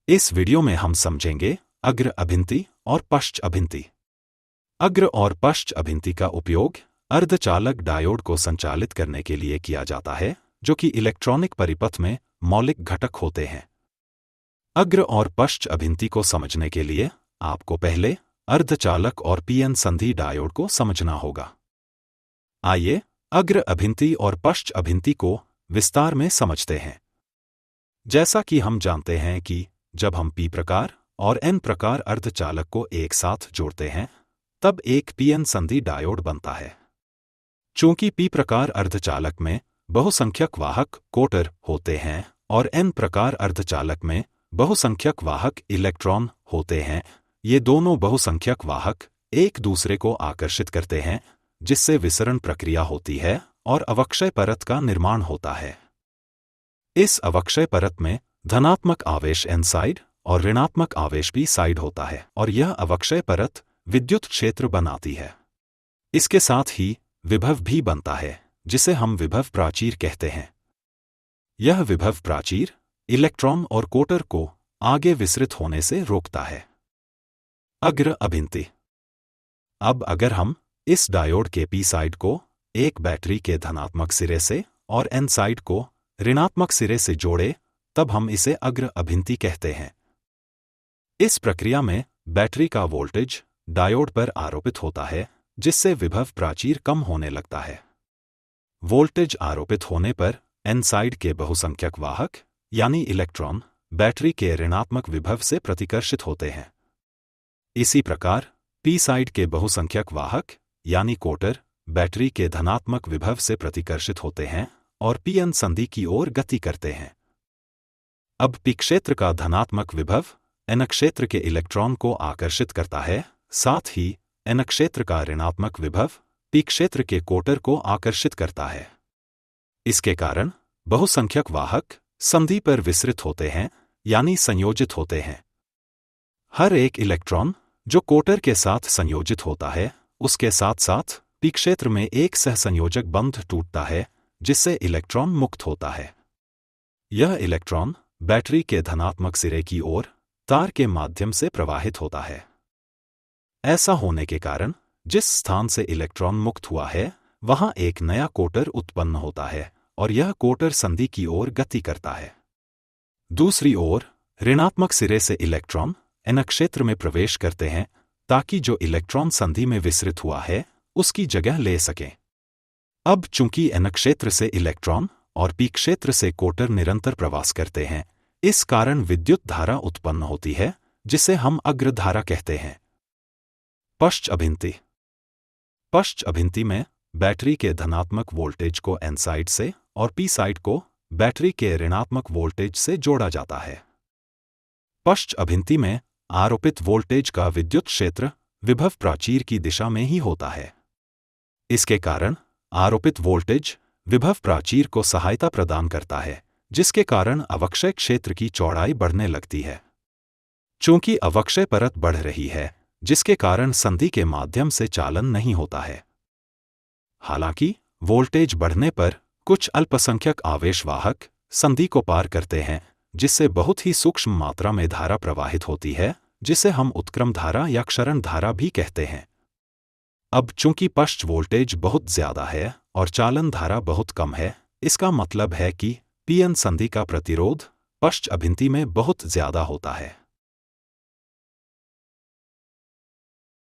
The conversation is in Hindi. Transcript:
इस वीडियो में हम समझेंगे अग्र अभिंति और पश्च अभिंति। अग्र और पश्च अभिंति का उपयोग अर्धचालक डायोड को संचालित करने के लिए किया जाता है, जो कि इलेक्ट्रॉनिक परिपथ में मौलिक घटक होते हैं। अग्र और पश्च अभिंति को समझने के लिए आपको पहले अर्धचालक और पीएन संधि डायोड को समझना होगा। आइए अग्र अभिंति और पश्च अभिंति को विस्तार में समझते हैं। जैसा कि हम जानते हैं कि जब हम पी प्रकार और एन प्रकार अर्धचालक को एक साथ जोड़ते हैं, तब एक पीएन संधि डायोड बनता है। चूंकि पी प्रकार अर्धचालक में बहुसंख्यक वाहक कोटर होते हैं और एन प्रकार अर्धचालक में बहुसंख्यक वाहक इलेक्ट्रॉन होते हैं, ये दोनों बहुसंख्यक वाहक एक दूसरे को आकर्षित करते हैं, जिससे विसरण प्रक्रिया होती है और अवक्षय परत का निर्माण होता है। इस अवक्षय परत में धनात्मक आवेश एन साइड और ऋणात्मक आवेश पी साइड होता है और यह अवक्षय परत विद्युत क्षेत्र बनाती है। इसके साथ ही विभव भी बनता है, जिसे हम विभव प्राचीर कहते हैं। यह विभव प्राचीर इलेक्ट्रॉन और कोटर को आगे विसरित होने से रोकता है। अग्र अभिंति। अब अगर हम इस डायोड के पी साइड को एक बैटरी के धनात्मक सिरे से और एन साइड को ऋणात्मक सिरे से जोड़े, तब हम इसे अग्र अभिंति कहते हैं। इस प्रक्रिया में बैटरी का वोल्टेज डायोड पर आरोपित होता है, जिससे विभव प्राचीर कम होने लगता है। वोल्टेज आरोपित होने पर एन साइड के बहुसंख्यक वाहक यानी इलेक्ट्रॉन बैटरी के ऋणात्मक विभव से प्रतिकर्षित होते हैं। इसी प्रकार पी साइड के बहुसंख्यक वाहक यानी कोटर बैटरी के धनात्मक विभव से प्रतिकर्षित होते हैं और पीएन संधि की ओर गति करते हैं। अब पी क्षेत्र का धनात्मक विभव एन क्षेत्र के इलेक्ट्रॉन को आकर्षित करता है, साथ ही एन क्षेत्र का ऋणात्मक विभव पी क्षेत्र के कोटर को आकर्षित करता है। इसके कारण बहुसंख्यक वाहक संधि पर विसरित होते हैं यानी संयोजित होते हैं। हर एक इलेक्ट्रॉन जो कोटर के साथ संयोजित होता है, उसके साथ साथ पी क्षेत्र में एक सहसंयोजक बंध टूटता है, जिससे इलेक्ट्रॉन मुक्त होता है। यह इलेक्ट्रॉन बैटरी के धनात्मक सिरे की ओर तार के माध्यम से प्रवाहित होता है। ऐसा होने के कारण जिस स्थान से इलेक्ट्रॉन मुक्त हुआ है, वहां एक नया कोटर उत्पन्न होता है और यह कोटर संधि की ओर गति करता है। दूसरी ओर ऋणात्मक सिरे से इलेक्ट्रॉन एन क्षेत्र में प्रवेश करते हैं, ताकि जो इलेक्ट्रॉन संधि में विसरित हुआ है उसकी जगह ले सकें। अब चूंकि एन क्षेत्र से इलेक्ट्रॉन और पी क्षेत्र से कोटर निरंतर प्रवास करते हैं, इस कारण विद्युत धारा उत्पन्न होती है, जिसे हम अग्र धारा कहते हैं। पश्च अभिंति। पश्च अभिंति में बैटरी के धनात्मक वोल्टेज को एन साइड से और पी साइड को बैटरी के ऋणात्मक वोल्टेज से जोड़ा जाता है। पश्च अभिंति में आरोपित वोल्टेज का विद्युत क्षेत्र विभव प्राचीर की दिशा में ही होता है। इसके कारण आरोपित वोल्टेज विभव प्राचीर को सहायता प्रदान करता है, जिसके कारण अवक्षय क्षेत्र की चौड़ाई बढ़ने लगती है। चूंकि अवक्षय परत बढ़ रही है, जिसके कारण संधि के माध्यम से चालन नहीं होता है। हालांकि वोल्टेज बढ़ने पर कुछ अल्पसंख्यक आवेश वाहक संधि को पार करते हैं, जिससे बहुत ही सूक्ष्म मात्रा में धारा प्रवाहित होती है, जिसे हम उत्क्रम धारा या क्षरण धारा भी कहते हैं। अब चूंकि पश्च वोल्टेज बहुत ज्यादा है और चालन धारा बहुत कम है, इसका मतलब है कि पीएन संधि का प्रतिरोध पश्च अभिंति में बहुत ज्यादा होता है।